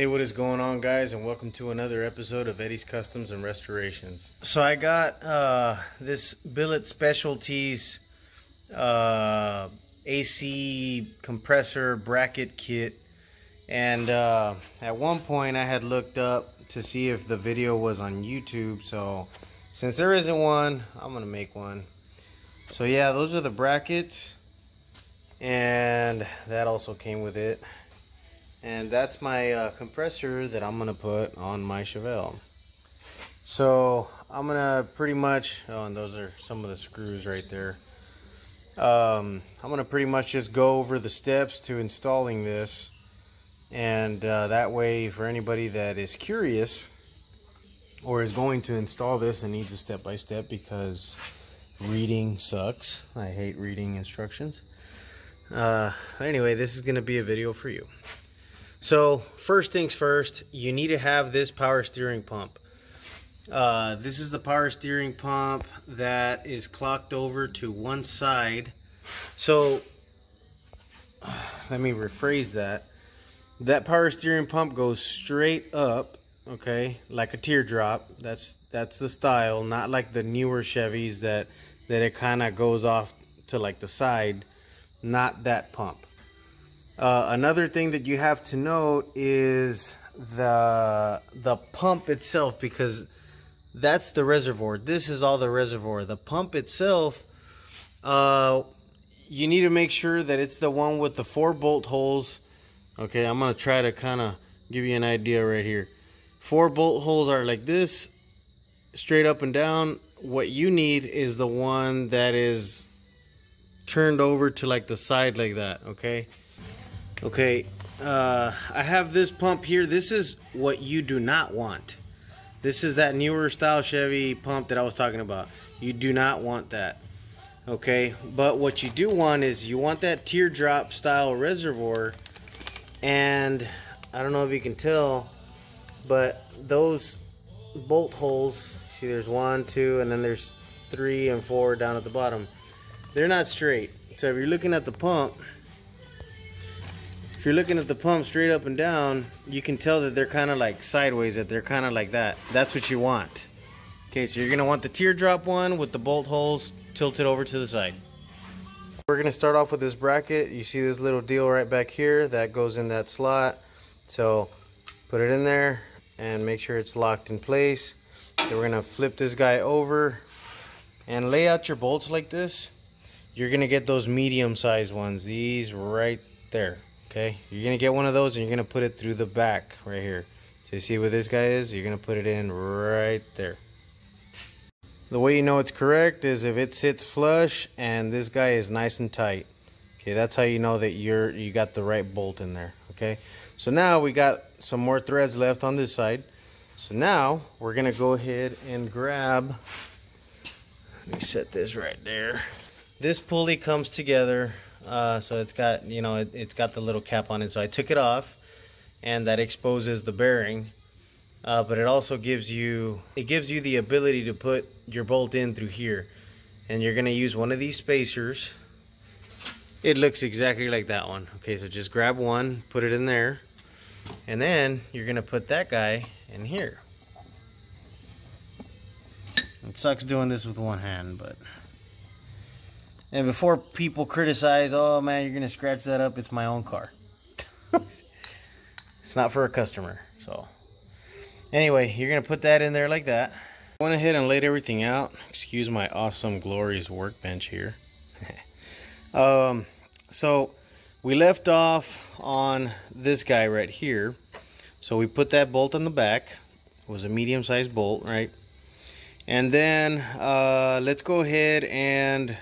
Hey, what is going on, guys, and welcome to another episode of Eddie's Customs and Restorations. So I got this Billet Specialties AC compressor bracket kit, and at one point I had looked up to see if the video was on YouTube, so since there isn't one, I'm gonna make one. So yeah, those are the brackets, and that also came with it. And that's my compressor that I'm gonna put on my Chevelle. So I'm gonna pretty much, oh, and those are some of the screws right there. I'm gonna pretty much just go over the steps to installing this, and that way, for anybody that is curious or is going to install this and needs a step-by-step, because reading sucks. I hate reading instructions. Anyway, this is gonna be a video for you. So first things first, you need to have this power steering pump. This is the power steering pump that is clocked over to one side. So let me rephrase that. That power steering pump goes straight up, okay, like a teardrop. That's the style, not like the newer Chevys that it kind of goes off to like the side. Not that pump. Another thing that you have to note is the pump itself, because that's the reservoir. This is all the reservoir. The pump itself, you need to make sure that it's the one with the 4 bolt holes. Okay, I'm gonna try to kind of give you an idea right here. 4 bolt holes are like this, straight up and down. What you need is the one that is turned over to like the side like that. Okay, I have this pump here. This is what you do not want. This is that newer style Chevy pump that I was talking about. You do not want that. Okay, but what you do want is you want that teardrop style reservoir. And I don't know if you can tell, but those bolt holes, see, there's 1, 2, and then there's 3 and 4 down at the bottom. They're not straight. So if you're looking at the pump, straight up and down, you can tell that they're kind of like sideways, that they're kind of like that. That's what you want. Okay, so you're gonna want the teardrop one with the bolt holes tilted over to the side. We're gonna start off with this bracket. You see this little deal right back here that goes in that slot. So put it in there and make sure it's locked in place. Then we're gonna flip this guy over and lay out your bolts like this. You're gonna get those medium-sized ones, these right there. Okay, you're gonna get one of those and you're gonna put it through the back right here. So you see where this guy is? You're gonna put it in right there. The way you know it's correct is if it sits flush and this guy is nice and tight. Okay, that's how you know that you got the right bolt in there. Okay, so now we got some more threads left on this side. So now we're gonna go ahead and grab, let me set this right there. This pulley comes together. So it's got, you know, it's got the little cap on it. So I took it off, and that exposes the bearing. But it also gives you the ability to put your bolt in through here. And you're gonna use one of these spacers. It looks exactly like that one. Okay, so just grab one, put it in there, and then you're gonna put that guy in here. It sucks doing this with one hand, but. And before people criticize, oh man, you're gonna scratch that up, it's my own car. It's not for a customer. So anyway, you're gonna put that in there like that. I went ahead and laid everything out. Excuse my awesome, glorious workbench here. So we left off on this guy right here. So we put that bolt on the back. It was a medium-sized bolt, right? And then let's go ahead and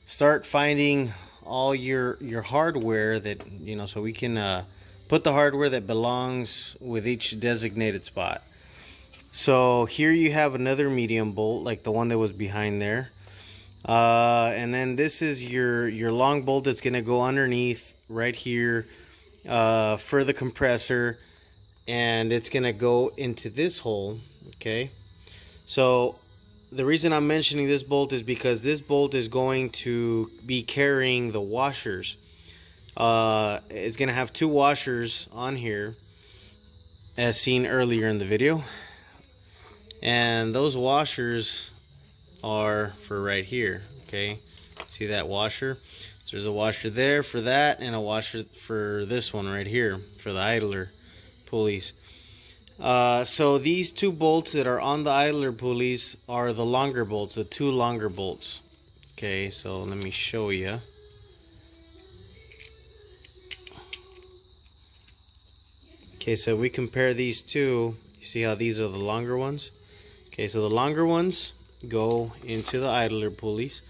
start finding all your hardware that, you know, so we can put the hardware that belongs with each designated spot. So here you have another medium bolt like the one that was behind there, and then this is your long bolt that's going to go underneath right here for the compressor, and it's going to go into this hole. Okay, so the reason I'm mentioning this bolt is because this bolt is going to be carrying the washers. It's going to have 2 washers on here. as seen earlier in the video. And those washers are for right here. Okay, see that washer? So there's a washer there for that, and a washer for this one right here for the idler pulleys. So these two bolts that are on the idler pulleys are the longer bolts, the two longer bolts. Okay, so let me show you. Okay, so we compare these two. You see how these are the longer ones? Okay, so the longer ones go into the idler pulleys,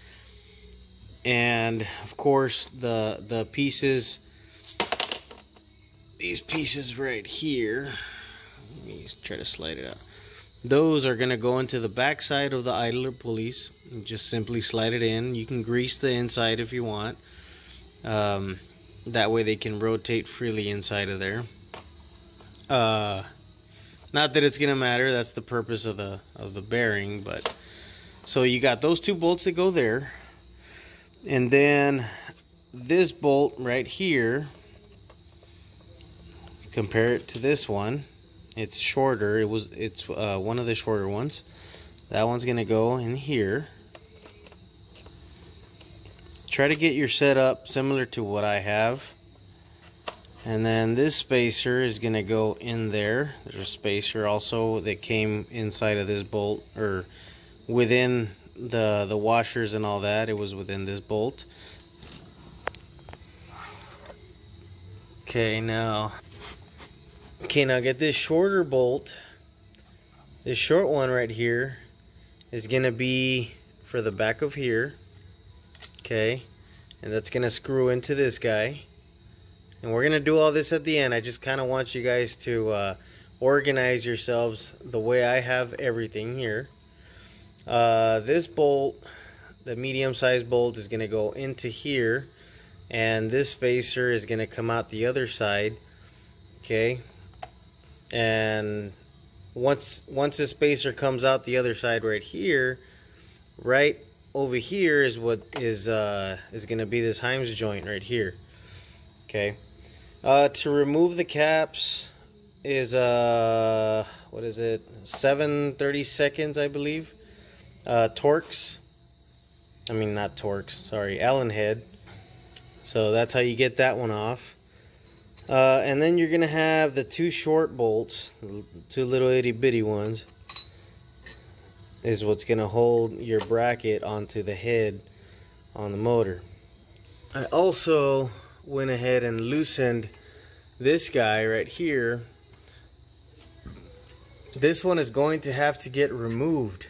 and of course the pieces, these pieces right here, let me try to slide it out, those are going to go into the back side of the idler pulleys. You just simply slide it in. You can grease the inside if you want, that way they can rotate freely inside of there. Not that it's gonna matter, that's the purpose of the bearing. But so you got those two bolts that go there, and then this bolt right here, compare it to this one. It's shorter. It's one of the shorter ones. That one's gonna go in here. Try to get your setup similar to what I have. And then this spacer is going to go in there. There's a spacer also that came inside of this bolt, or within the washers and all that. It was within this bolt. Okay, now get this shorter bolt. This short one right here is going to be for the back of here. Okay, and that's going to screw into this guy. And we're going to do all this at the end. I just kind of want you guys to organize yourselves the way I have everything here. This bolt, the medium-sized bolt, is going to go into here. And this spacer is going to come out the other side. Okay. And once this spacer comes out the other side right here, right over here is what is going to be this Heim's joint right here. Okay. To remove the caps is what is it, 7/32, I believe. Torx, I mean not Torx, sorry, Allen head. So that's how you get that one off. And then you're gonna have the two short bolts, two little itty bitty ones, is what's gonna hold your bracket onto the head on the motor. I also went ahead and loosened this guy right here. This one is going to have to get removed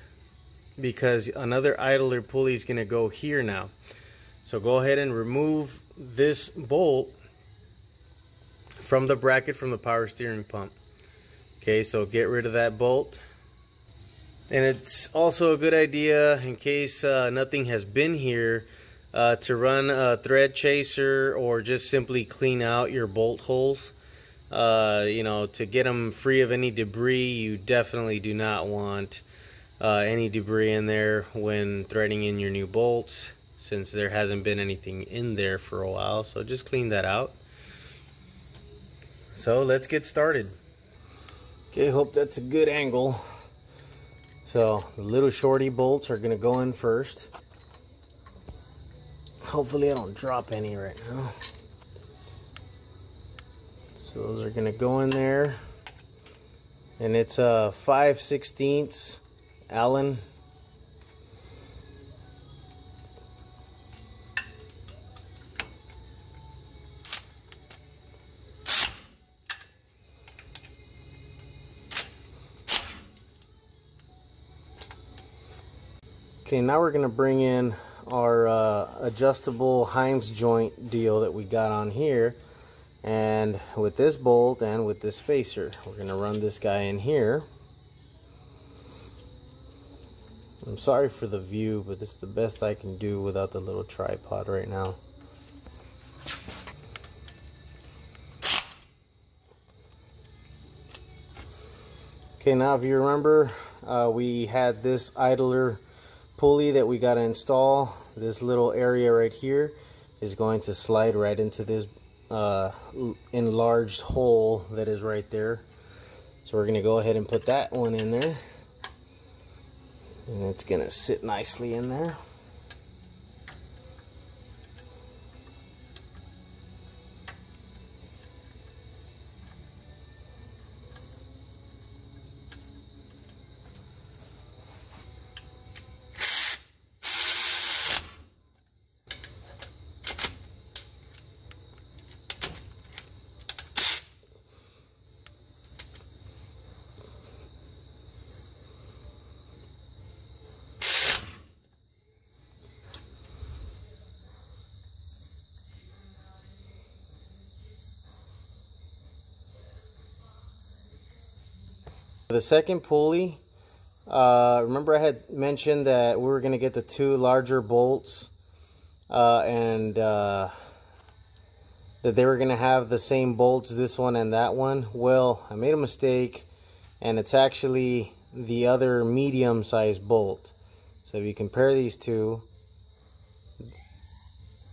because another idler pulley is going to go here now. So go ahead and remove this bolt from the bracket from the power steering pump. Okay, so get rid of that bolt. And it's also a good idea, in case nothing has been here, to run a thread chaser or just simply clean out your bolt holes. You know, to get them free of any debris. You definitely do not want any debris in there when threading in your new bolts, since there hasn't been anything in there for a while. So just clean that out. So let's get started. Okay, hope that's a good angle. So the little shorty bolts are going to go in first. Hopefully I don't drop any right now. So those are going to go in there. And it's a 5/16 Allen. Okay, now we're going to bring in our adjustable Heim's joint deal that we got on here, and with this bolt and with this spacer we're going to run this guy in here. I'm sorry for the view, but this is the best I can do without the little tripod right now. Okay, now if you remember, we had this idler pulley that we got to install. This little area right here is going to slide right into this enlarged hole that is right there. So we're gonna go ahead and put that one in there, and it's gonna sit nicely in there. The second pulley, remember I had mentioned that we were going to get the two larger bolts and that they were going to have the same bolts, this one and that one. Well, I made a mistake, and it's actually the other medium-sized bolt. So if you compare these two,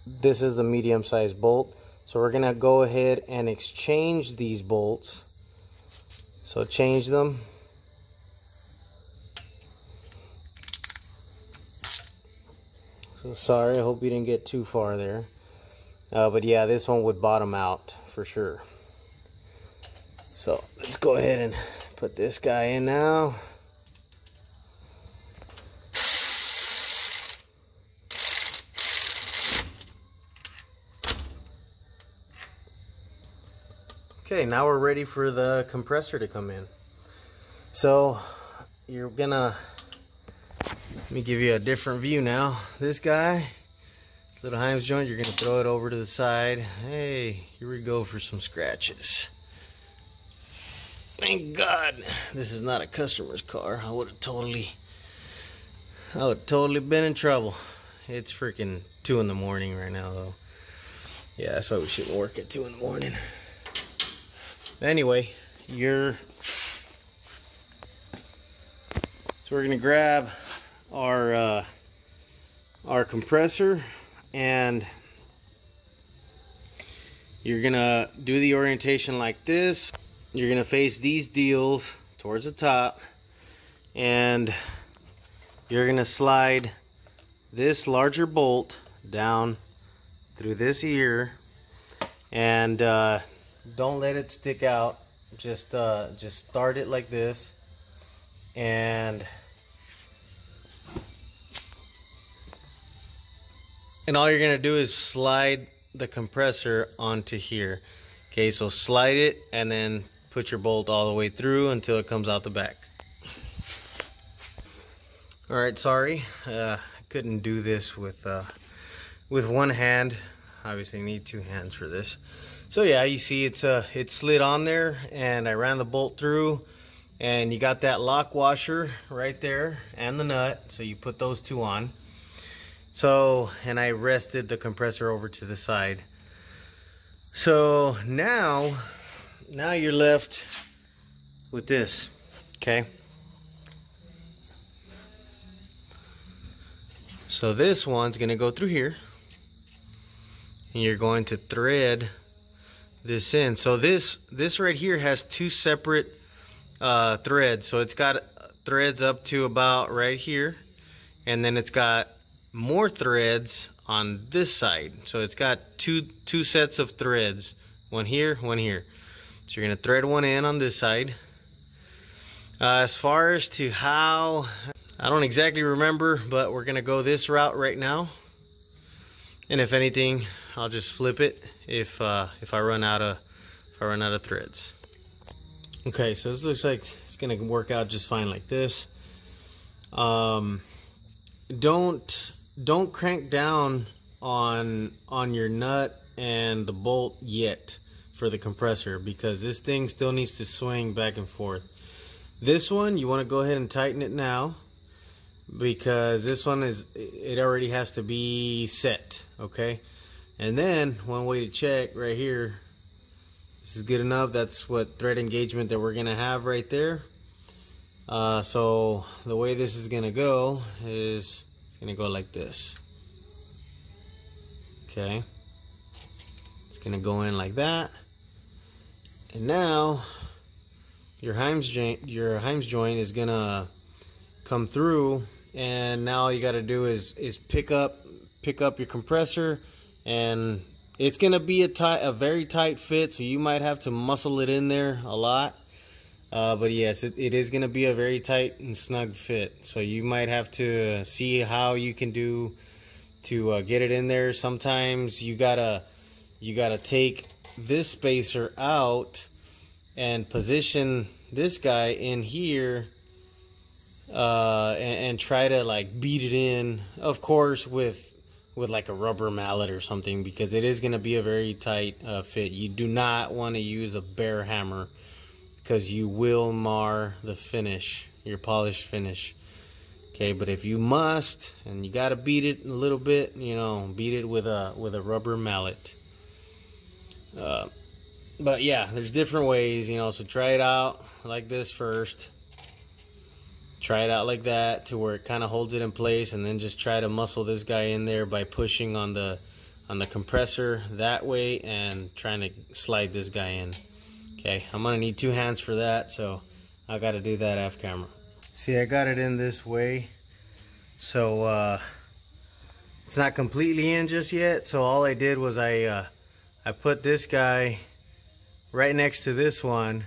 this is the medium-sized bolt. So we're going to go ahead and exchange these bolts. So change them. So sorry, I hope you didn't get too far there. But yeah, this one would bottom out for sure. So let's go ahead and put this guy in now. Okay, now we're ready for the compressor to come in. So you're gonna, let me give you a different view now. This guy, this little Heims joint, you're gonna throw it over to the side. Hey, here we go for some scratches. Thank God this is not a customer's car. I would have totally been in trouble. It's freaking 2 in the morning right now though. Yeah, so we shouldn't work at 2 in the morning. Anyway, so we're gonna grab our compressor, and you're gonna do the orientation like this. You're gonna face these deals towards the top, and you're gonna slide this larger bolt down through this ear, and don't let it stick out. Just start it like this, and all you're gonna do is slide the compressor onto here. Okay, so slide it and then put your bolt all the way through until it comes out the back. All right, sorry, I couldn't do this with one hand. Obviously, you need 2 hands for this. So yeah, you see it's slid on there, and I ran the bolt through, and you got that lock washer right there and the nut, so you put those 2 on. So, and I rested the compressor over to the side. So now you're left with this, okay? So this one's gonna go through here, and you're going to thread this in. So this right here has 2 separate threads. So it's got threads up to about right here, and then it's got more threads on this side. So it's got two sets of threads, one here, one here. So you're gonna thread one in on this side. As far as to how, I don't exactly remember, but we're gonna go this route right now. And if anything, I'll just flip it if I run out of threads. Okay, so this looks like it's gonna work out just fine like this. Don't crank down on your nut and the bolt yet for the compressor, because this thing still needs to swing back and forth. This one, you want to go ahead and tighten it now, because this one it already has to be set, okay? And then one way to check right here, this is good enough. That's what thread engagement that we're gonna have right there. So the way this is gonna go is it's gonna go like this. Okay, it's gonna go in like that, and now Heim's joint is gonna come through, and now you got to do is pick up your compressor, and it's gonna be a very tight fit, so you might have to muscle it in there a lot. But yes, it is gonna be a very tight and snug fit, so you might have to see how you can do to get it in there. Sometimes you gotta take this spacer out and position this guy in here, and try to like beat it in, of course with like a rubber mallet or something, because it is going to be a very tight fit. You do not want to use a bare hammer, because you will mar the finish, your polished finish. Okay, but if you must and you got to beat it a little bit, you know, beat it with a rubber mallet. But yeah, there's different ways, you know, so try it out like this first. Try it out like that to where it kind of holds it in place, and then just try to muscle this guy in there by pushing on the compressor that way and trying to slide this guy in. Okay, I'm gonna need 2 hands for that, so I got to do that off camera. See, I got it in this way, so it's not completely in just yet. So all I did was I put this guy right next to this one,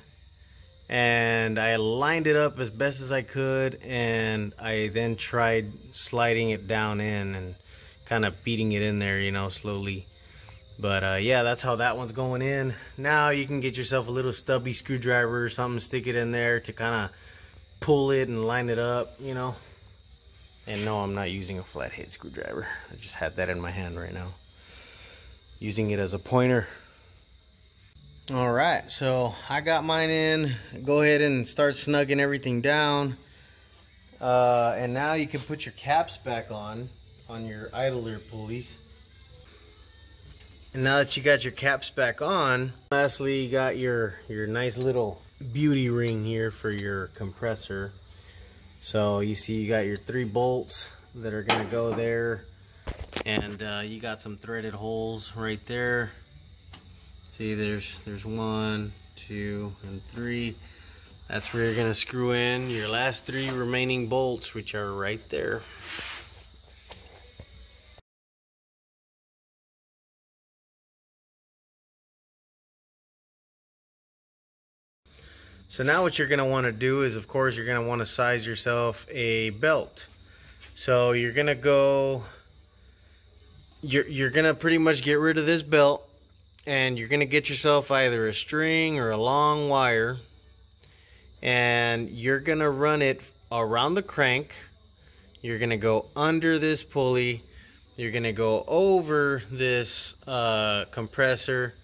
and I lined it up as best as I could, and I then tried sliding it down in and kind of beating it in there, you know, slowly. But yeah, that's how that one's going in. Now you can get yourself a little stubby screwdriver or something, stick it in there to kind of pull it and line it up, you know. And no, I'm not using a flathead screwdriver. I just had that in my hand right now, using it as a pointer. All right, so I got mine in. Go ahead and start snugging everything down, and now you can put your caps back on your idler pulleys. And now that you got your caps back on, lastly, you got your nice little beauty ring here for your compressor. So you see you got your 3 bolts that are gonna go there, and you got some threaded holes right there. See, there's 1, 2, and 3. That's where you're gonna screw in your last 3 remaining bolts, which are right there. So now what you're gonna want to do is, of course, you're gonna want to size yourself a belt. So you're gonna go, you're gonna pretty much get rid of this belt, and you're gonna get yourself either a string or a long wire, and you're gonna run it around the crank. You're gonna go under this pulley, you're gonna go over this compressor,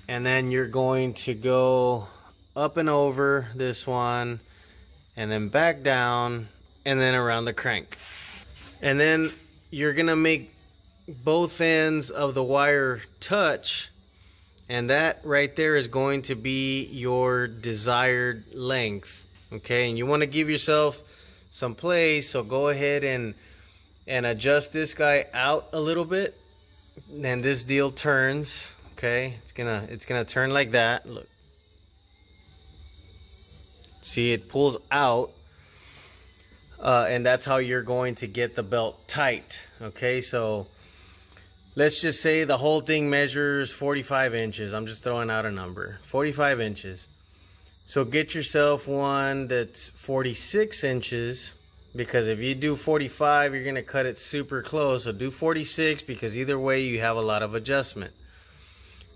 and then you're going to go up and over this one, and then back down, and then around the crank. And then you're gonna make both ends of the wire touch, and that right there is going to be your desired length. Okay, and you want to give yourself some play, so go ahead and adjust this guy out a little bit, and this deal turns. Okay, it's gonna turn like that. Look, see, it pulls out, and that's how you're going to get the belt tight. Okay, so let's just say the whole thing measures 45 inches. I'm just throwing out a number, 45 inches. So get yourself one that's 46 inches, because if you do 45, you're gonna cut it super close. So do 46, because either way you have a lot of adjustment.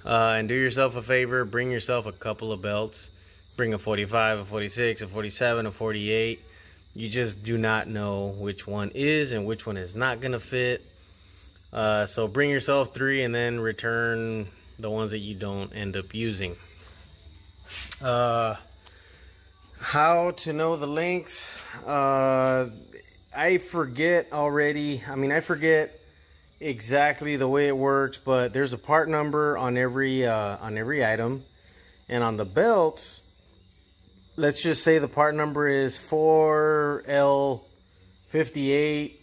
And do yourself a favor, bring yourself a couple of belts. Bring a 45, a 46, a 47, a 48. You just do not know which one is and which one is not gonna fit. So bring yourself 3, and then return the ones that you don't end up using. How to know the lengths? I forget already. I mean, I forget exactly the way it works, but there's a part number on every item, and on the belts, let's just say the part number is 4L58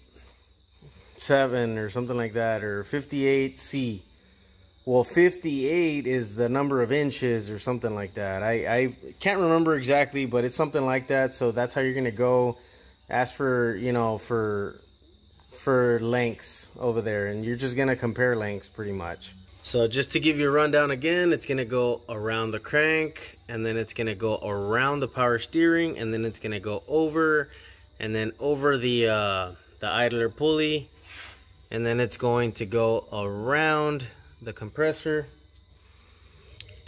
7 or something like that, or 58C. Well, 58 is the number of inches or something like that. I can't remember exactly, but it's something like that. So that's how you're gonna go. Ask for, you know, for lengths over there, and you're just gonna compare lengths pretty much. So just to give you a rundown again, it's gonna go around the crank, and then it's gonna go around the power steering, and then it's gonna go over, and then over the idler pulley, and then it's going to go around the compressor,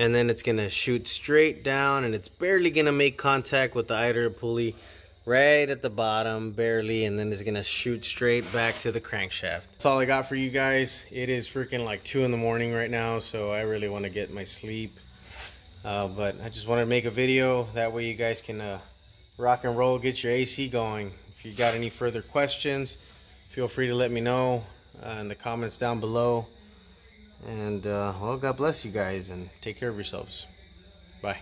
and then it's gonna shoot straight down, and it's barely gonna make contact with the idler pulley right at the bottom, barely, and then it's gonna shoot straight back to the crankshaft. That's all I got for you guys. It is freaking like 2 in the morning right now, so I really want to get my sleep, but I just wanted to make a video that way you guys can rock and roll, get your AC going. If you got any further questions, feel free to let me know in the comments down below. And well, God bless you guys, and take care of yourselves. Bye.